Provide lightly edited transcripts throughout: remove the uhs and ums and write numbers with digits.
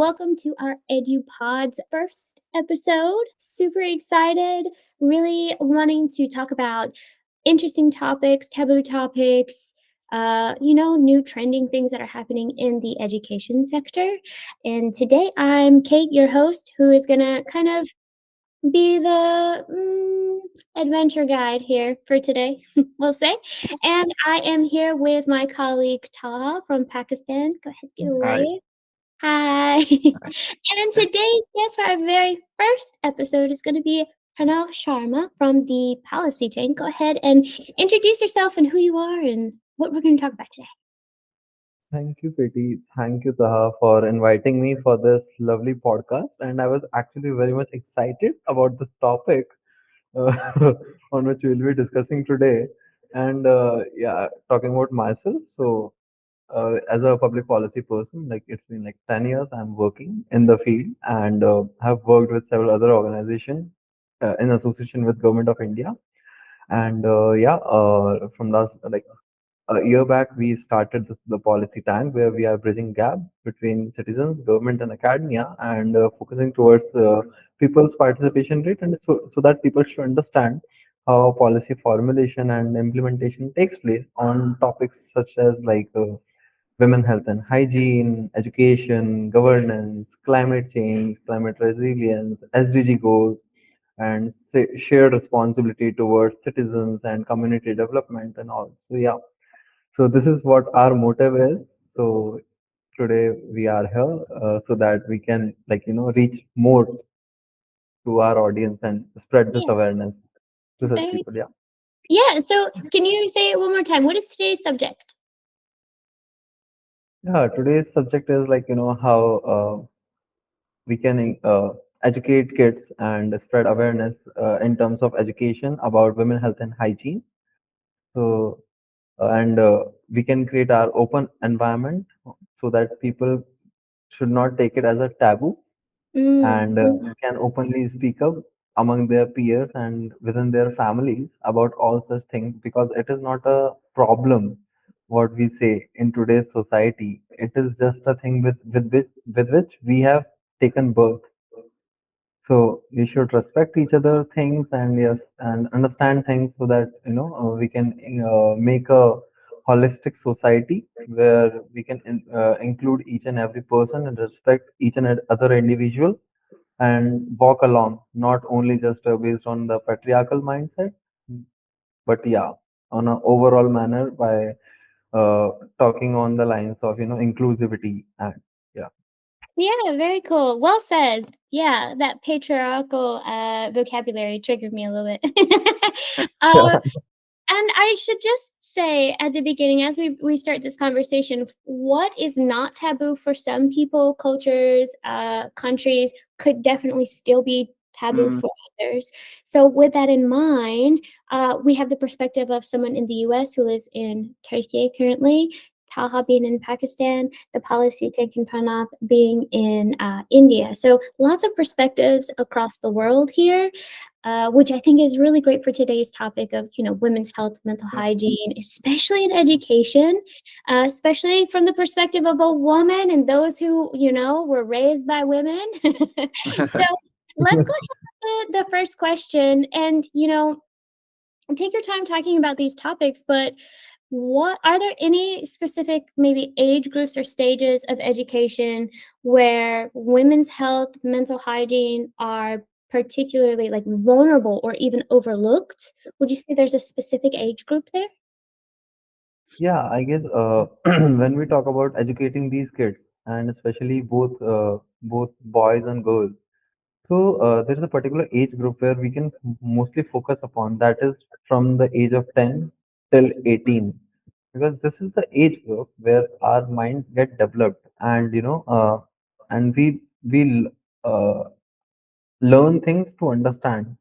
welcome to our EDU Pod's first episode. Super excited, really wanting to talk about interesting topics, taboo topics, new trending things that are happening in the education sector. And today I'm Kate, your host, who is going to kind of be the adventure guide here for today, we'll say. And I am here with my colleague Taha from Pakistan. Go ahead, give a Hi. wave. Hi. And today's guest for our very first episode is going to be Pranav Sharma from the Policy Tank. Go ahead and introduce yourself and who you are and what we're going to talk about today. Thank you, Katie. Thank you, Taha, for inviting me for this lovely podcast. And I was actually very much excited about this topic on which we'll be discussing today. And yeah, talking about myself. As a public policy person, like it's been like 10 years I'm working in the field and have worked with several other organizations in association with Government of India. And from last like a year back, we started the policy tank where we are bridging gap between citizens, government, and academia, and focusing towards people's participation rate, and so that people should understand how policy formulation and implementation takes place on topics such as women health and hygiene, education, governance, climate change, climate resilience, SDG goals, and shared responsibility towards citizens and community development and all. So this is what our motive is. So today we are here so that we can reach more to our audience and spread this Yes, awareness to such very. people. Yeah. Yeah, so can you say it one more time? What is today's subject? Yeah. Today's subject is how we can educate kids and spread awareness in terms of education about women health and hygiene. So and we can create our open environment so that people should not take it as a taboo Mm, and can openly speak up among their peers and within their families about all such things because it is not a problem what we say in today's society. It is just a thing with which we have taken birth. So we should respect each other things and yes, and understand things so that we can make a holistic society where we can include each and every person and respect each and other individual and walk along, not only just based on the patriarchal mindset, but yeah, on an overall manner by talking on the lines of inclusivity and yeah. yeah, very cool. Well said. Yeah, that patriarchal vocabulary triggered me a little bit. um, And I should just say at the beginning, as we start this conversation, what is not taboo for some people, cultures, countries, could definitely still be taboo Mm, for others. So, with that in mind, we have the perspective of someone in the US who lives in Turkey currently, Talha being in Pakistan, the policy taken Pranab being in India. So, lots of perspectives across the world here, which I think is really great for today's topic of women's health, mental hygiene, especially in education, especially from the perspective of a woman and those who were raised by women. So let's go ahead with the first question, and take your time talking about these topics, but what are there any specific maybe age groups or stages of education where women's health, mental hygiene are particularly like vulnerable or even overlooked? Would you say there's a specific age group there? yeah, I guess when we talk about educating these kids and especially both boys and girls, so there is a particular age group where we can mostly focus upon, that is from the age of 10 till 18, because this is the age group where our mind get developed and we uh, learn things to understand.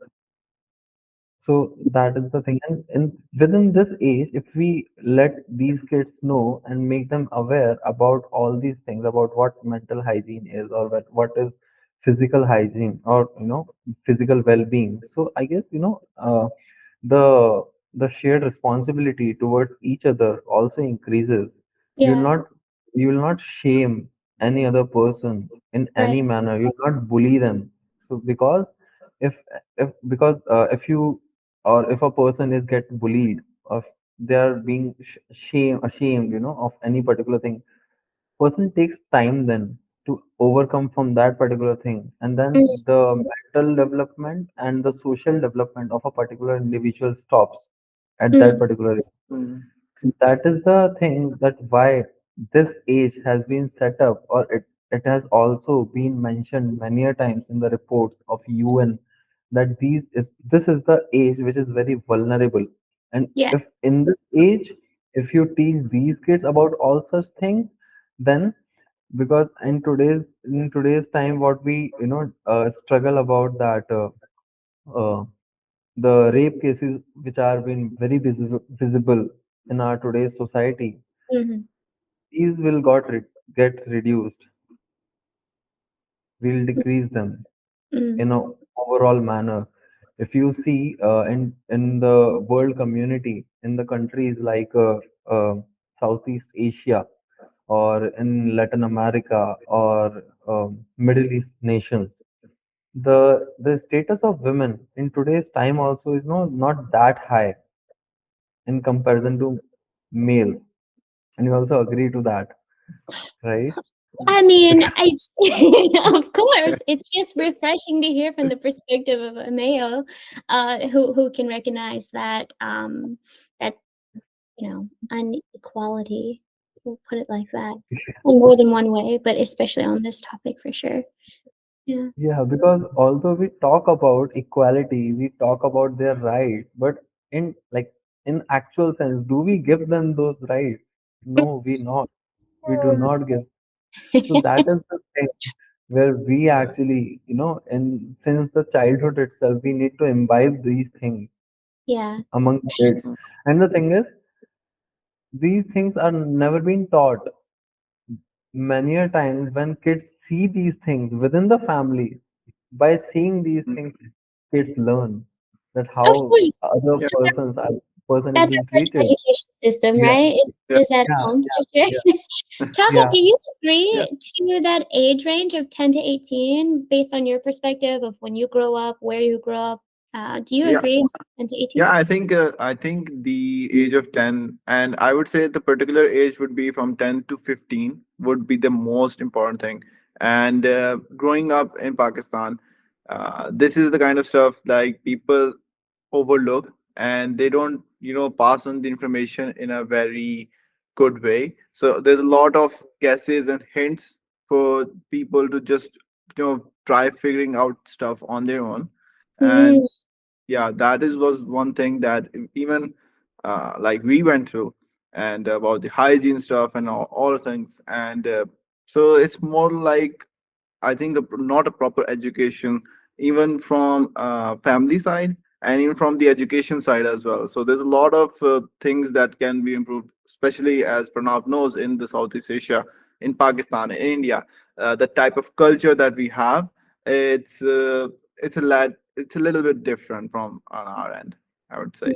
So that is the thing. And within this age, if we let these kids know and make them aware about all these things, about what mental hygiene is or what is physical hygiene or physical well-being. So I guess the the shared responsibility towards each other also increases. You will Yeah. not you will not shame any other person in any Right. manner. You not bully them. So because if if you or if a person is get bullied, or they are being ashamed, of any particular thing, person takes time then to overcome from that particular thing, and then Mm, the mental development and the social development of a particular individual stops at that mm, particular age. Mm. That is the thing, that why this age has been set up, or it has also been mentioned many a times in the reports of UN, that this is the age which is very vulnerable. And yeah. if in this age, if you teach these kids about all such things, then, because in today's time, what we struggle about, that the rape cases which are been very visible in our today's society, Mhm, these will get reduced. We'll decrease them mm, in a overall manner. If you see, in the world community, in the countries like Southeast Asia, or in Latin America, or Middle East nations, the status of women in today's time also is not that high in comparison to males. And you also agree to that, right? I mean, I of course, it's just refreshing to hear from the perspective of a male, who can recognize that, inequality, we'll put it like that, in more than one way, but especially on this topic for sure. Yeah. Yeah, because although we talk about equality, we talk about their rights, but in actual sense, do we give them those rights? No, we not. We do not give. So that is the thing where we actually, and since the childhood itself, we need to imbibe these things Yeah. among the kids. And the thing is, these things are never been taught. Many a times when kids see these things within the family, by seeing these things, kids learn that Of how course, other Yeah. person is that's being our first treated. education system, Yeah, right? Yeah. Is at yeah, home for yeah, sure. Taha, yeah, do you Yeah. agree to that age range of 10 to 18 based on your perspective of when you grow up, where you grow up? Do you Yeah. agree 10 to 18? Yeah, I think the age of 10, and I would say the particular age would be from 10 to 15 would be the most important thing. And growing up in Pakistan, this is the kind of stuff like people overlook, and they don't pass on the information in a very good way. So there's a lot of guesses and hints for people to just try figuring out stuff on their own. And Mm, yeah, that is was one thing that even like we went through, and about the hygiene stuff and all things. And so it's more like, I think, not a proper education, even from family side and even from the education side as well. So there's a lot of things that can be improved, especially as Pranav knows, in the Southeast Asia, in Pakistan, in India, the type of culture that we have, it's it's a little bit different from on our end, I would say.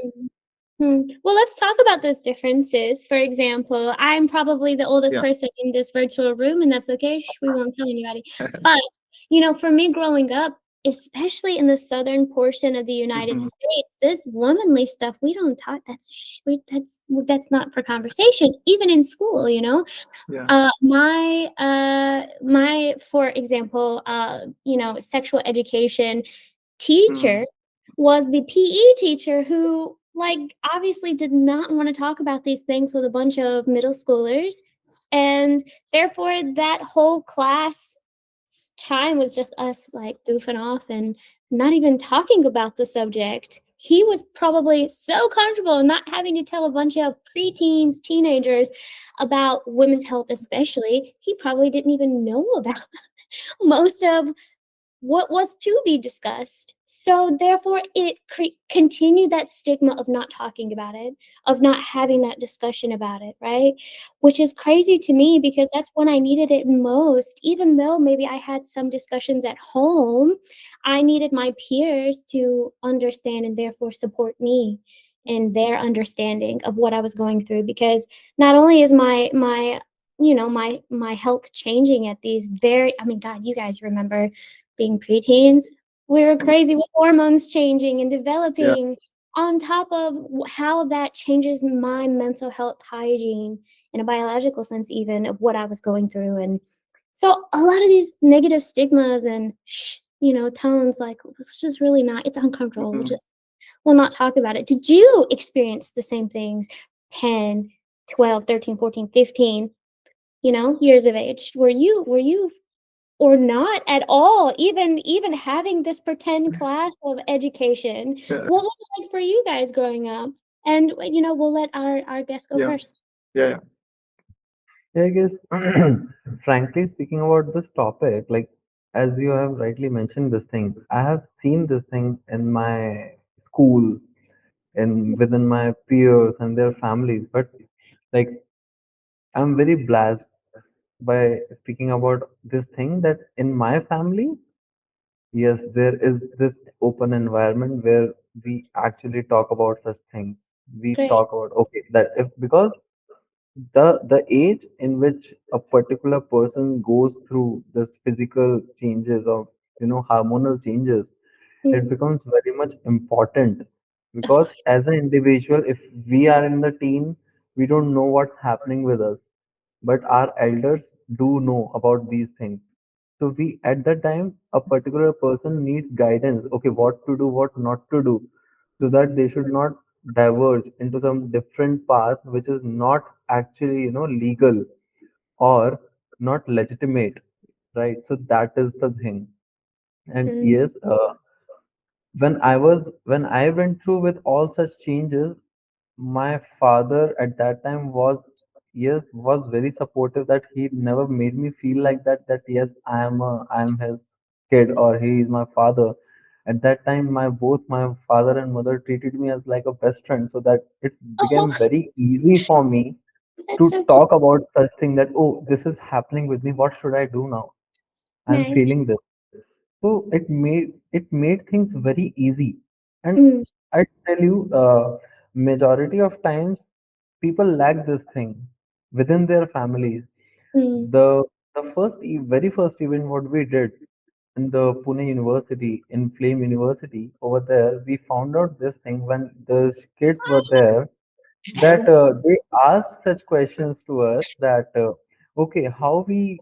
mm. Well, let's talk about those differences. For example, I'm probably the oldest Yeah. person in this virtual room, and that's okay. We won't tell anybody. But, for me growing up, especially in the southern portion of the United Mhm. States, this womanly stuff we don't talk. That's not for conversation, even in school. Yeah. My for example, sexual education teacher Mm. was the PE teacher who, like, obviously did not want to talk about these things with a bunch of middle schoolers. And therefore, that whole class time was just us, like, goofing off and not even talking about the subject. He was probably so comfortable not having to tell a bunch of preteens, teenagers about women's health, especially. He probably didn't even know about most of what was to be discussed. So therefore, it continued that stigma of not talking about it, of not having that discussion about it, right? Which is crazy to me because that's when I needed it most. Even though maybe I had some discussions at home, I needed my peers to understand and therefore support me in their understanding of what I was going through. Because not only is my my health changing at these very, I mean, God, you guys remember being preteens? We were Mm, crazy with hormones changing and yeah. developing, on top of how that changes my mental health hygiene in a biological sense, even of what I was going through. And so a lot of these negative stigmas and tones, like, it's just really not, it's uncomfortable. Mhm. We'll not talk about it. Did you experience the same things 10, 12, 13, 14, 15, years of age? Were you or not at all, even having this pretend class of education? Yeah. What was it like for you guys growing up? And we'll let our guest go Yeah. first. Yeah. Yeah, I guess, frankly speaking about this topic, like as you have rightly mentioned this thing, I have seen this thing in my school and within my peers and their families. But like I'm very blessed by speaking about this thing that in my family, yes, there is this open environment where we actually talk about such things. We Great. talk about, okay, that if because the age in which a particular person goes through this physical changes of hormonal changes, it Mm, becomes very much important, of because course. as an individual, if we are in the teen, we don't know what's happening with us, but our elders do know about these things. So we at that time, a particular person needs guidance. Okay, what to do, what not to do, so that they should not diverge into some different path which is not actually legal or not legitimate, right? So that is the thing. And Mm, yes, when I went through with all such changes, my father at that time was very supportive, that he never made me feel like that yes, I am his kid or he is my father. At that time, both my father and mother treated me as like a best friend, so that it oh, became very easy for me that's to so cute. talk about such thing, that oh, this is happening with me, what should I do now? I'm Nice. feeling this. So it made things very easy. And Mm, I tell you, majority of times people lack this thing within their families. mm, The very first event what we did in the Pune University, in Flame University, over there, we found out this thing when the kids were there, that they ask such questions to us, that okay, how we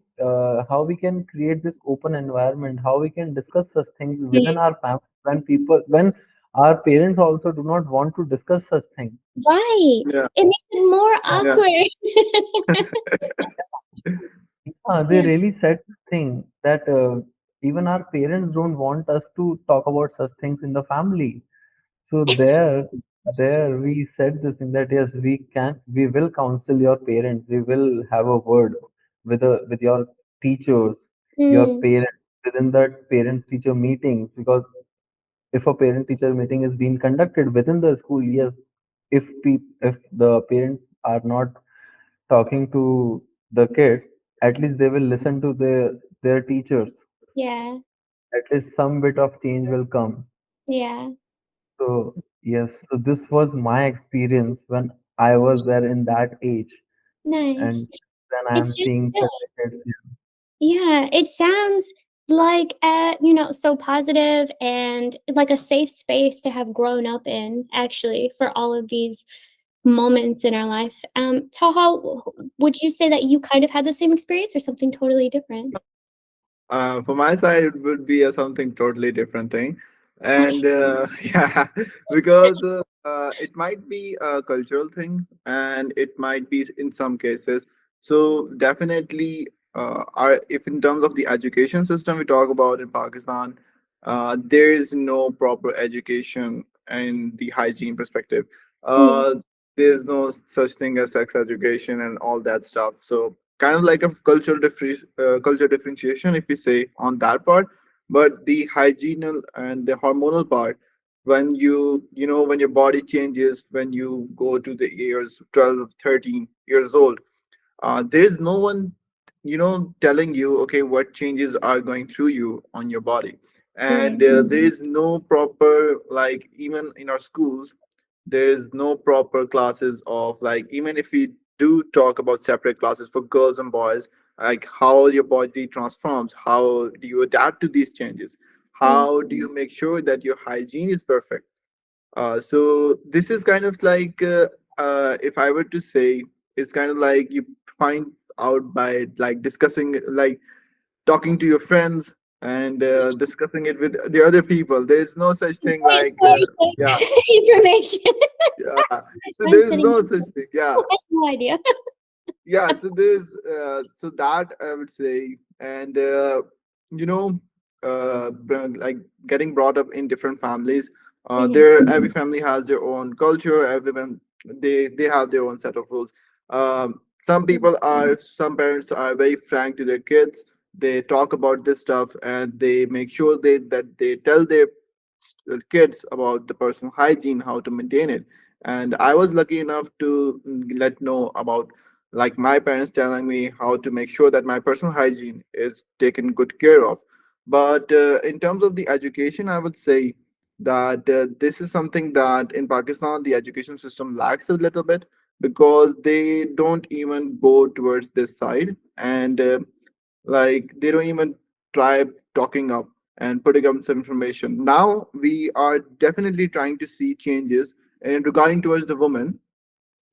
can create this open environment, how we can discuss such things mm, within our family, when our parents also do not want to discuss such things. right. Yeah. It makes it more Yeah. awkward. They Yeah. really said this thing, that even our parents don't want us to talk about such things in the family. So there we said this thing, that yes, we will counsel your parents. We will have a word with your teachers, your Mm, parents, within that parents teacher meetings. Because if a parent teacher meeting is being conducted within the school, yes, if the parents are not talking to the kids, at least they will listen to their teachers. yeah. At least some bit of change will come. Yeah. So yes, so this was my experience when I was there in that age, Nice. and then I am It's just seeing good. such kids. Yeah, it sounds like so positive and like a safe space to have grown up in, actually, for all of these moments in our life. Taha, would you say that you kind of had the same experience or something totally different? For my side, it would be a something totally different thing, and Okay. yeah, because it might be a cultural thing, and it might be in some cases. So definitely, our if in terms of the education system we talk about in Pakistan, there is no proper education in the hygiene perspective. Uh, Yes. there's no such thing as sex education and all that stuff. So kind of like a culture differentiation, if we say on that part. But the hygienal and the hormonal part, when when your body changes, when you go to the years 12, 13 years old, there's no one telling you, okay, what changes are going through you on your body. And Right. there is no proper, like, even in our schools, there's no proper classes of, like, even if we do talk about separate classes for girls and boys, like how your body transforms, how do you adapt to these changes, Mm. how do you make sure that your hygiene is perfect. So this is kind of like, if I were to say, it's kind of like you find out by like discussing, like talking to your friends and discussing it with the other people. There is no such thing Great like, source yeah, of information. yeah. So I'm there is sitting no such thing. Yeah, who has no idea. yeah. So there's so that I would say, and you know, like getting brought up in different families. Yes. There, every family has their own culture. Everyone, they have their own set of rules. Some people Yes. are, some parents are very frank to their kids. They talk about this stuff and they make sure that they tell their kids about the personal hygiene, how to maintain it. And I was lucky enough to let know about, like, my parents telling me how to make sure that my personal hygiene is taken good care of. But in terms of the education, I would say that this is something that in Pakistan the education system lacks a little bit, because they don't even go towards this side. And like they don't even try talking up and putting up some information. Now we are definitely trying to see changes in regarding towards the women,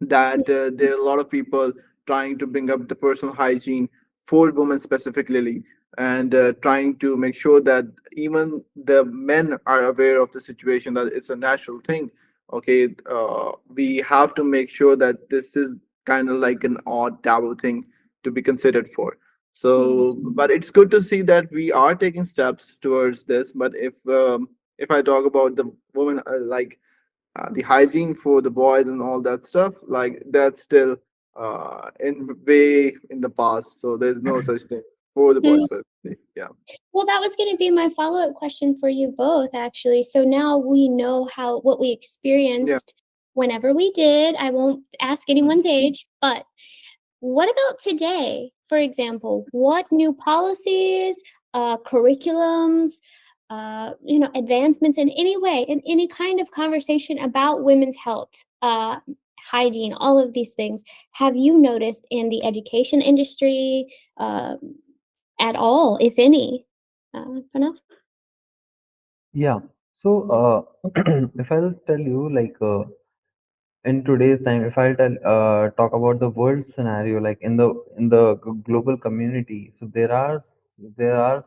that Yes. there are a lot of people trying to bring up the personal hygiene for women specifically, and trying to make sure that even the men are aware of the situation, that it's a natural thing. Okay, we have to make sure that this is kind of like an odd taboo thing to be considered for. So, Yes. but it's good to see that we are taking steps towards this. But if I talk about the women, like the hygiene for the boys and all that stuff, like that's still in way in the past. So there's no such thing for the boys Mm. specifically. Yeah. Well, that was going to be my follow-up question for you both, actually. So now we know how what we Yeah. experienced whenever we did. I won't ask anyone's age, but what about today? For example, what new policies, curriculums, advancements in any way, in any kind of conversation about women's health, hygiene, all of these things, have you noticed in the education industry, uh, at all, if any? Pranav? Yeah. So, if I'll tell you, like, in today's time, if I'll talk about the world scenario, like in the global community, so there are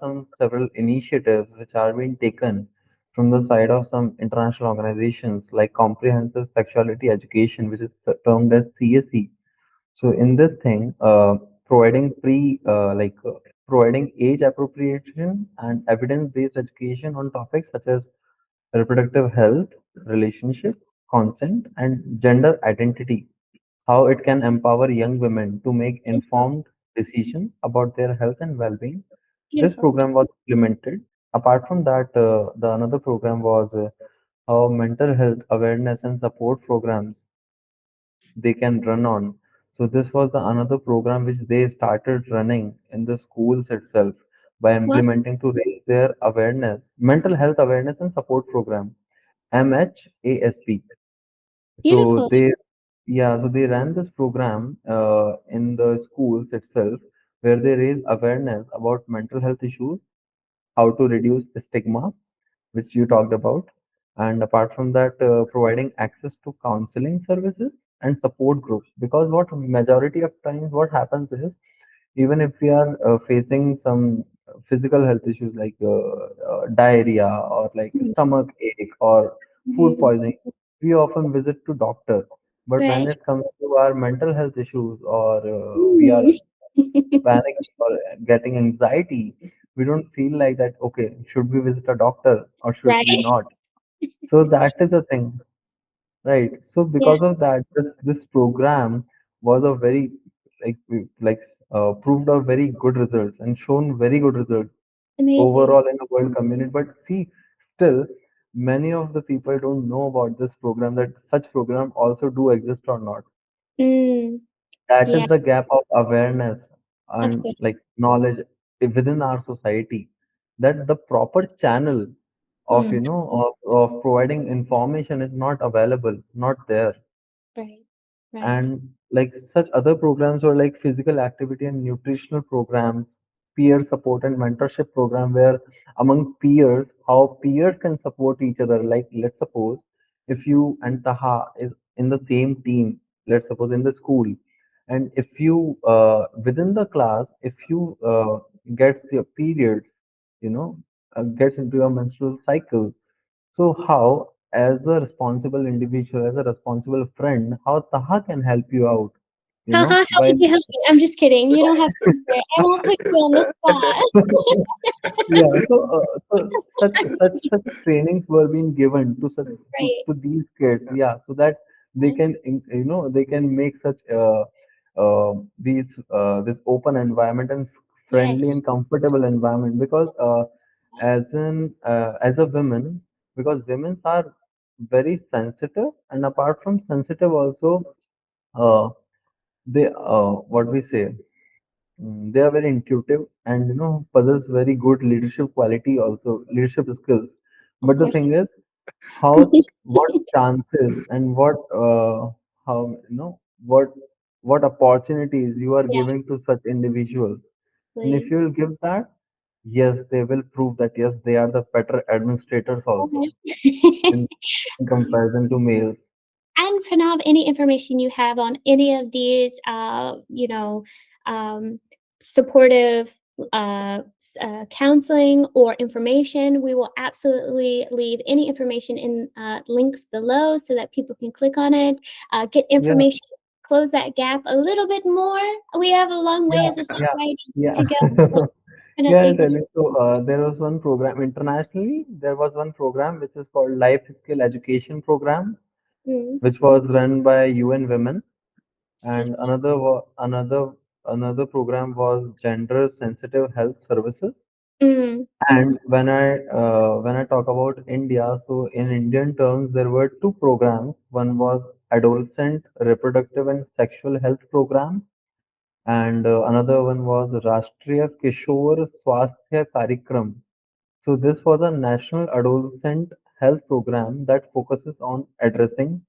some several initiatives which are being taken from the side of some international organizations, like Comprehensive Sexuality Education, which is termed as CSE. So in this thing, providing providing age appropriation and evidence-based education on topics such as reproductive health, relationship, consent, and gender identity, how it can empower young women to make informed decisions about their health and well-being. This Beautiful. program was implemented. Apart from that, the another program was how mental health awareness and support programs they can run on. So this was the another program which they started running in the schools itself by Awesome. implementing to raise their awareness, mental health awareness and support program, MHASP. So Beautiful. they ran this program in the schools itself where they raise awareness about mental health issues, how to reduce stigma, which you talked about. And apart from that, providing access to counseling services and support groups. Because what majority of times what happens is, even if we are facing some physical health issues like diarrhea or like Mm. stomach ache or food Mhm. poisoning, we often visit to doctor. But when Right. it comes to our mental health issues, or we are Mm. panic or getting anxiety, we don't feel like that, okay, should we visit a doctor or should we Right. not? So that is a thing, right? So Yeah. because of that, this program was a very proved a very good results and shown very good results Amazing. overall in the world community. But see, still many of the people don't know about this program, that such program also do exist or not. Mm. That is the Yes, gap of awareness of and course. like knowledge within our society, that the proper channel of Mm. of providing information is not available, not there. Right. Right. And like such other programs were like physical activity and nutritional programs, peer support and mentorship program, where among peers, how peers can support each other. Like let's suppose if you and Taha is in the same team, let's suppose in the school, and if you within the class, if you gets your periods, you know, gets into your menstrual cycle, so how, as a responsible individual, as a responsible friend, how Taha can help you out, Haha, how by could you help me? I'm just kidding. You don't have to do it. I won't put you on the yeah, spot. so such trainings were being given to such Right. to these kids, yeah, so that they can they can make such this open environment and friendly Yes. and comfortable environment, because as a woman, because women are very sensitive, and apart from sensitive also, uh, they what we say, they are very intuitive, and possess very good leadership quality, also leadership skills. Of But the course. thing is, how, what chances and what how what opportunities you are Yeah, giving to such individuals, and if please. you will give that, yes, they will prove that yes, they are the better administrators also Okay. in, in comparison to males. And Pranav, any information you have on any of these, um, supportive counseling or information, we will absolutely leave any information in links below so that people can click on it, get Yeah, information, close that gap a little bit more. We have a long way yeah, as a yeah, society to go. yeah. Yeah, I'll Definitely. tell you. So there was one program internationally. There was one program which is called Life Skill Education Program, Mm. which was run by UN Women, and Yes. another program was Gender Sensitive Health Services. Mm. And when I talk about India, so in Indian terms, there were two programs. One was Adolescent Reproductive and Sexual Health Program, and another one was Rashtriya Kishore Swasthya Karikram. So this was a national adolescent health program that focuses on addressing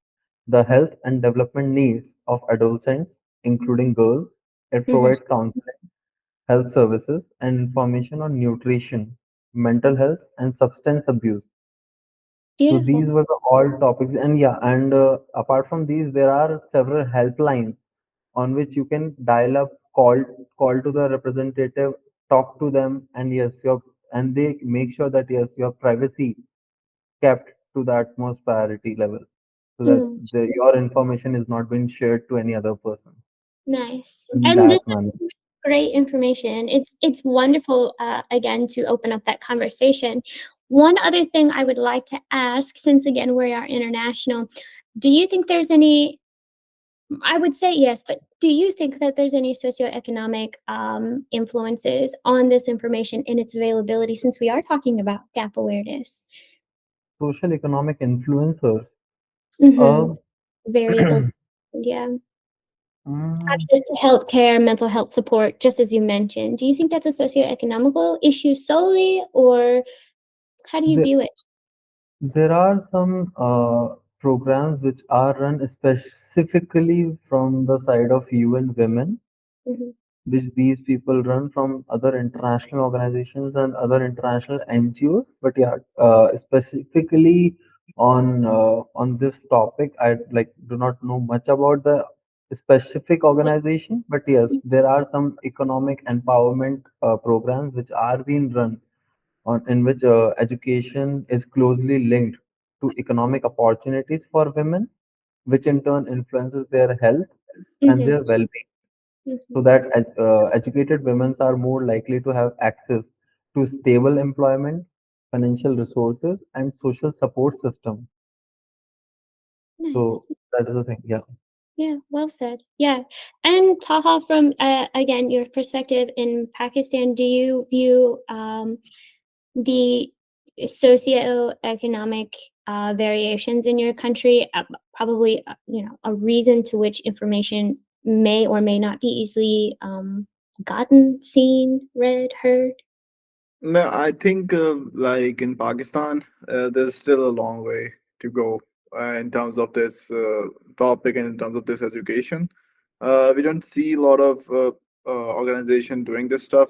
the health and development needs of adolescents, including girls. It Hmm. provides counseling, health services, and information on nutrition, mental health, and substance abuse. So these Beautiful. were the all topics, and yeah, and apart from these, there are several helplines on which you can dial up, call to the representative, talk to them, and yes, and they make sure that yes, your privacy kept to the utmost priority level, so that Mm. your information is not being shared to any other person Nice. in And this that manner. is great information. It's wonderful again to open up that conversation. One other thing I would like to ask, since again we are international, do you think there's any, I would say yes, but do you think that there's any socioeconomic influences on this information and its availability since we are talking about gap awareness? Social economic influencers. Mm-hmm. Um, Variables. Yeah. mm, Access to healthcare, mental health support, just as you mentioned. Do you think that's a socioeconomical issue solely, or how do you there, view it? there are some programs which are run specifically from the side of UN Women, Hmm. which these people run from other international organizations and other international NGOs. But yeah, specifically on this topic, I like do not know much about the specific organization. But yes, there are some economic empowerment programs which are being run on in which education is closely linked to economic opportunities for women, which in turn influences their health and Hmm. their well-being, so Hmm. that educated women are more likely to have access to stable employment, financial resources, and social support system. So Nice. that is the thing. Yeah. Yeah, well said. Yeah. And Taha, from again your perspective in Pakistan, do you view the socioeconomic variations in your country probably a reason to which information may or may not be easily gotten, seen, read, heard? No, I think like in Pakistan, there's still a long way to go in terms of this topic and in terms of this education. We don't see a lot of organization doing this stuff.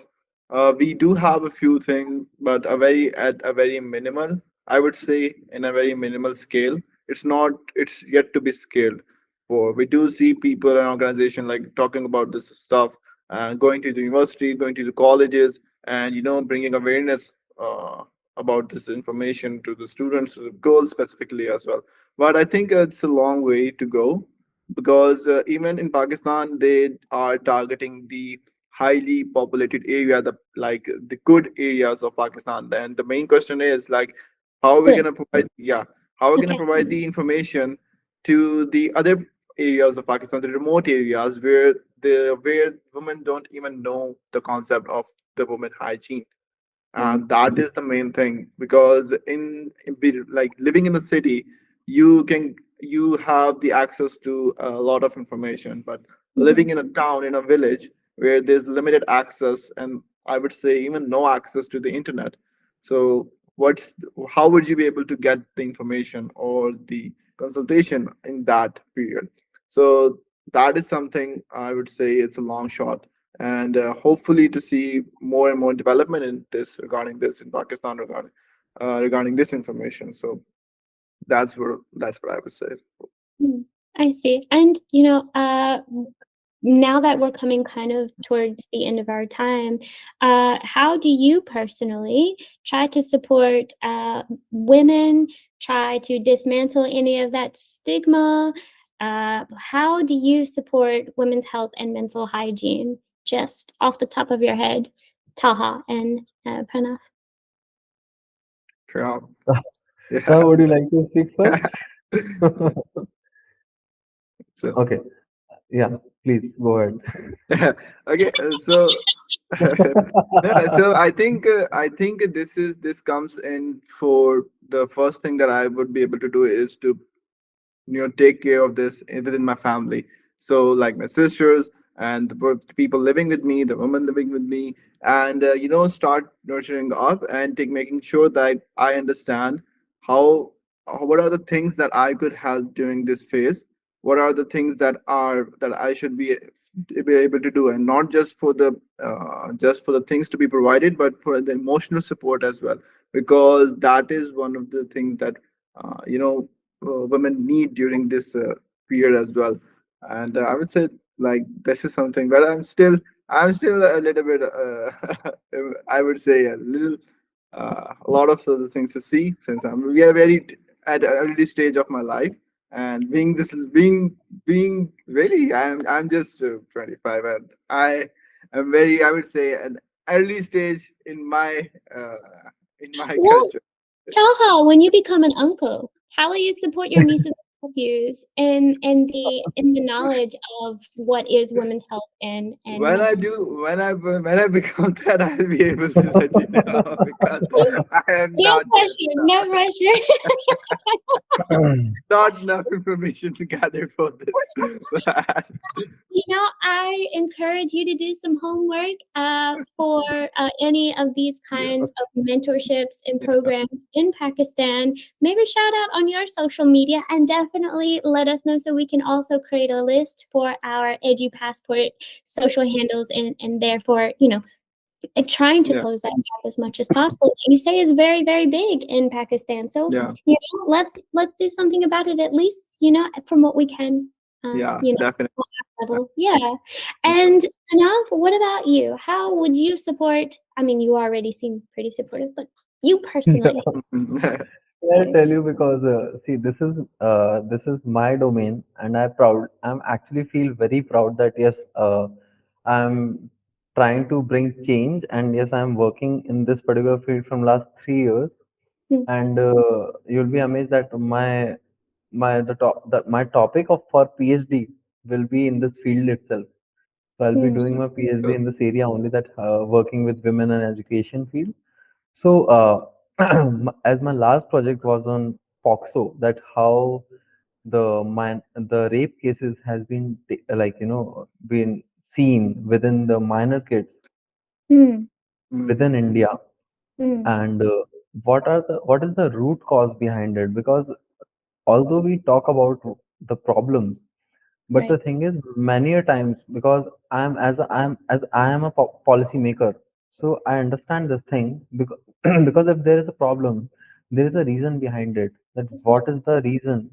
We do have a few things, but a very at a very minimal, I would say, in a very minimal scale. It's not. It's yet to be scaled. For we do see people and organization like talking about this stuff, going to the university, going to the colleges, and bringing awareness about this information to the students, to the girls specifically as well. But I think it's a long way to go, because even in Pakistan, they are targeting the highly populated area, the like the good areas of Pakistan. And the main question is like, how are we gonna Bliss. provide? Yeah, how are we gonna Okay. provide the information to the other areas of Pakistan, the remote areas where women don't even know the concept of the women hygiene. Mm, And that is the main thing, because like living in a city, you have the access to a lot of information, but living mhm, in a town, in a village, where there's limited access, and I would say even no access to the internet. So how would you be able to get the information or the consultation in that period? So that is something I would say it's a long shot, and hopefully to see more and more development in this, regarding this in Pakistan, regarding this information. So that's what I would say. mm. I see. And, now that we're coming kind of towards the end of our time, how do you personally try to support women, try to dismantle any of that stigma? How do you support women's health and mental hygiene? Just off the top of your head, Taha and Pranav. Yeah. Sir, Yeah. would you like to speak first? So Okay. Yeah, please go ahead. okay, so yeah, so I think this comes in for the first thing that I would be able to do is to take care of this within my family. So like my sisters and the people living with me, the women living with me, and start nurturing up and making sure that I understand how what are the things that I could help during this phase. What are the things that I should be able to do, and not just for the things to be provided, but for the emotional support as well, because that is one of the things that uh, you know women need during this period as well. And I would say like this is something where I'm still a little bit I would say a lot of other things to see, since we are at an early stage of my life, and being really I'm just 25, and I am very, I would say, an early stage in my Well, culture. Taha, when you become an uncle, how will you support your nieces and nephews in the knowledge of what is women's health and When I mental do, when I become that, I'll be able to let you know, because health? I am No not just pressure, no pressure. not enough information to gather for this. But, I encourage you to do some homework for any of these yeah, kinds of mentorships and yeah, programs in Pakistan. Maybe shout out on your social media and definitely let us know so we can also create a list for our Edu Passport social handles and therefore, trying to yeah, close that gap as much as possible. You say is very, very big in Pakistan. So, yeah, let's do something about it at least, from what we can, yeah, you know, definitely. level. Yeah. And Pranav, what about you? How would you support? I mean, you already seem pretty supportive, but you personally, I'll tell you because see, this is my domain, and I'm actually feel very proud that yes, I'm trying to bring change, and yes, I'm working in this particular field from last 3 years, mm, and you'll be amazed that my topic of for PhD will be in this field itself. So I'll be mm, doing my PhD So, in this area only, that working with women and education field. So, as my last project was on POXO, that how the rape cases has been been seen within the minor kids mm, mm, within India, mm, and what is the root cause behind it? Because although we talk about the problems, But the Right. thing is, many a times, because I am a policy maker, so I understand this thing because because if there is a problem, there is a reason behind it. That what is the reason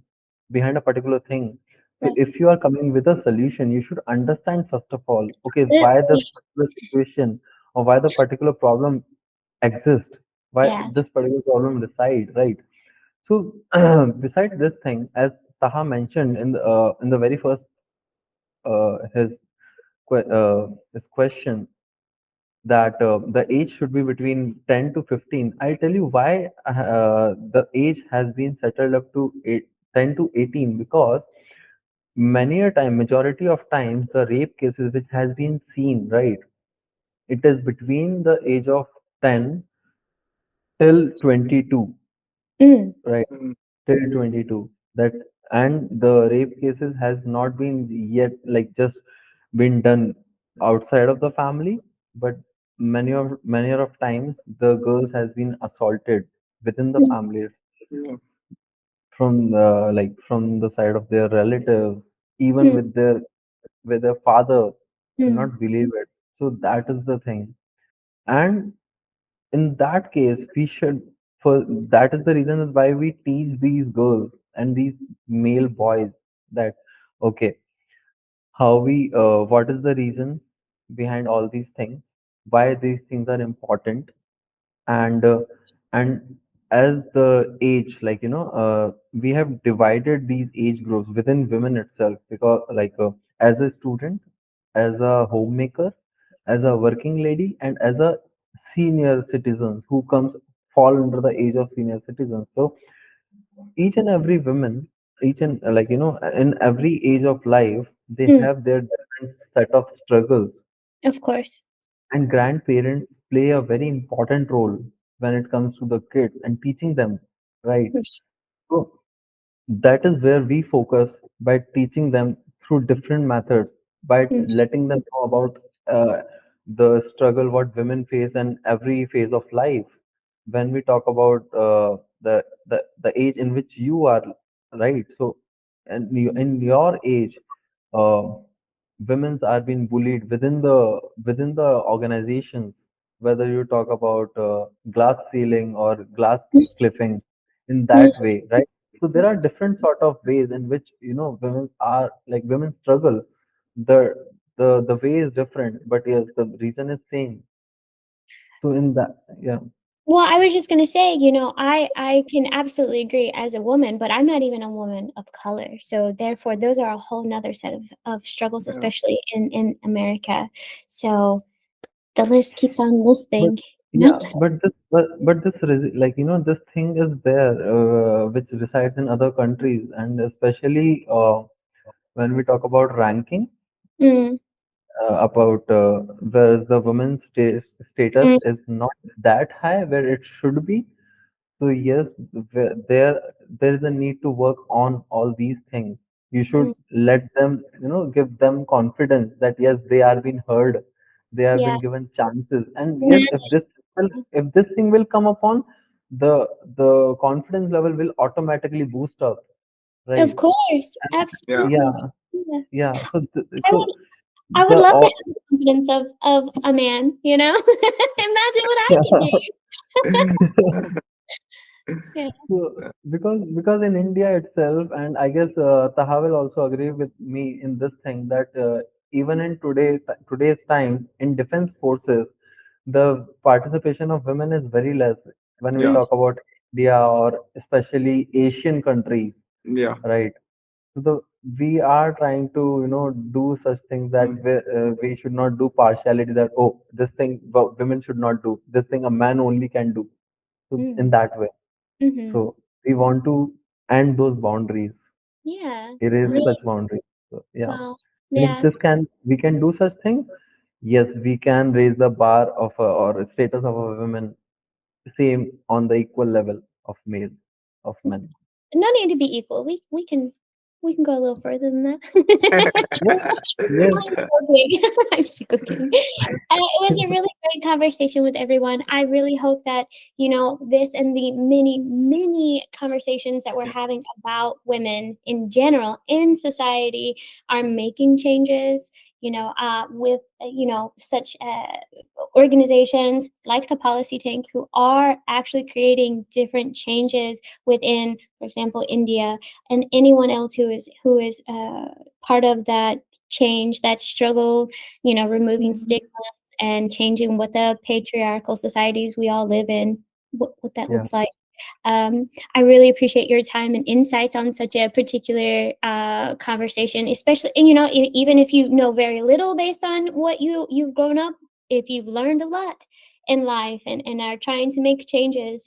behind a particular thing? So Right. if you are coming with a solution, you should understand first of all, okay, why this Absolutely. particular situation or why the particular problem exists, why Yes. this particular problem reside, right? So besides this thing, as Taha mentioned in the very first his question that the age should be between 10 to 15. I'll tell you why the age has been settled up to 10 to 18, because many a time, majority of times, the rape cases which has been seen, right, it is between the age of 10 till 22, Mm. right? Mm, Till 22, that, and the rape cases has not been yet like just been done outside of the family, but many of times the girls has been assaulted within the Mm. family, yeah, from like from the side of their relatives, even Mm. with their father. You'll Mm. not believe it. So that is the thing. And in that case, we should, for that is the reason is why we teach these girls and these male boys that, okay, how we what is the reason behind all these things, why these things are important. And uh, and as the age, like, we have divided these age groups within women itself, because like, as a student, as a homemaker, as a working lady, and as a senior citizens who comes fall under the age of senior citizens. So each and every woman, each and like, in every age of life, they Mm. have their different set of struggles, Of course. and grandparents play a very important role when it comes to the kids and teaching them, right? Mm. So that is where we focus by teaching them through different methods, by Mm. letting them know about uh, the struggle what women face in every phase of life. When we talk about the age in which you are, right? So, and in your age, uh, women's are being bullied within the organizations, whether you talk about glass ceiling or glass clipping, in Mm. that way, right? So there are different sort of ways in which, women struggle. The the the way is different, but yes, the reason is same. So in that, yeah. Well, I was just gonna say, I can absolutely agree as a woman, but I'm not even a woman of color. So therefore, those are a whole nother set of struggles, yeah, especially in America. So the list keeps on But listing. yeah, like, this thing is there, which resides in other countries, and especially when we talk about ranking, Mm. about where the women's status Mm. is not that high where it should be. So yes, there is a need to work on all these things. You should Mm. let them, give them confidence that yes, they are being heard, they have been Yes. given chances, and yes, Yeah. if this thing will come upon, the confidence level will automatically boost up, right? Of course, yeah, absolutely. Yeah, Yeah. yeah. So I so would I would the love to all, have the confidence of a man, you know? Imagine what I can do. Yeah. So, because in India itself, and I guess Taha will also agree with me in this thing, that even in today's time in defense forces, the participation of women is very less when we yeah, Mm. talk about India or especially Asian countries, yeah, right? So we are trying to, do such things that mm, we should not do partiality, that, oh, this thing women should not do, this thing a man only can do. So in Mm. that way. Mhm. So we want to end those boundaries, Yeah. erase Really such boundaries. So yeah. well. And if Yeah. we can do such thing, yes, we can raise the bar of or status of a women same on the equal level of males, of men. No need to be equal. We can. We can go a little further than that. Yes, yes, I'm joking. I'm joking. It was a really great conversation with everyone. I really hope that, this and the many, many conversations that we're having about women in general in society are making changes, with, such organizations like the Policy Tank who are actually creating different changes within, for example, India, and anyone else who is part of that change, that struggle, removing stigmas and changing what the patriarchal societies we all live in, what that yeah, looks like. I really appreciate your time and insights on such a particular conversation, especially, and even if you know very little based on what you've grown up, if you've learned a lot in life and are trying to make changes,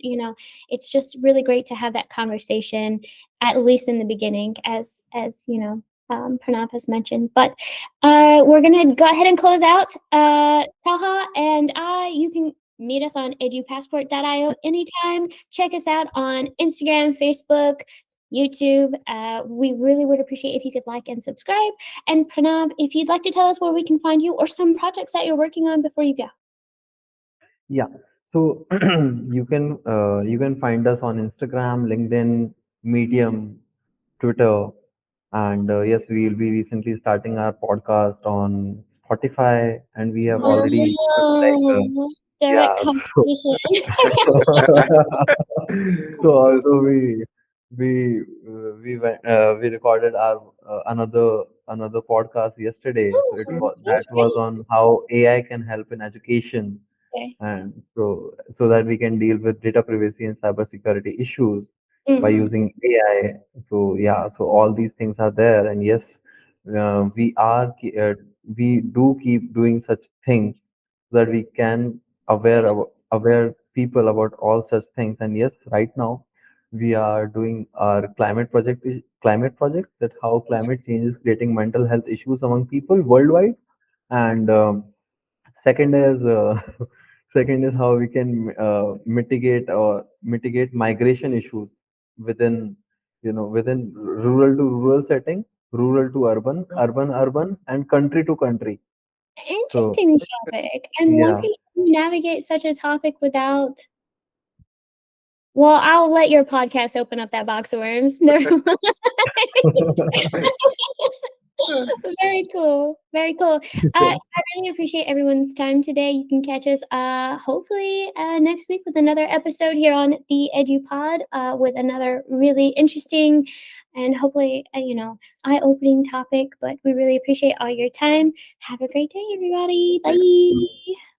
it's just really great to have that conversation, at least in the beginning, as Pranav has mentioned. But we're gonna go ahead and close out. Taha and you can meet us on edupassport.io anytime. Check us out on Instagram, Facebook, YouTube. We really would appreciate if you could like and subscribe. And Pranav, if you'd like to tell us where we can find you or some projects that you're working on before you go. yeah. So you can find us on Instagram, LinkedIn, Medium, Twitter, and yes, we will be recently starting our podcast on Spotify, and we have already Oh, direct yeah. So competition. so also we recorded our another podcast yesterday. So it Oh, was that's that was great. on how AI can help in education, Okay. and so that we can deal with data privacy and cybersecurity issues by Mm, using AI. So yeah, so all these things are there, and yes, we do keep doing such things so that we can great. aware people about all such things. And yes, right now we are doing our climate project, that how climate change is creating mental health issues among people worldwide. And second is second is how we can mitigate migration issues within within rural to rural setting, rural to urban, urban, and country to country. So Interesting topic. I'm yeah. wondering how you navigate such a topic without. Well, I'll let your podcast open up that box of worms. Never mind. Very cool. Very cool. I really appreciate everyone's time today. You can catch us hopefully next week with another episode here on the EduPod with another really interesting and hopefully eye-opening topic. But we really appreciate all your time. Have a great day, everybody. Bye.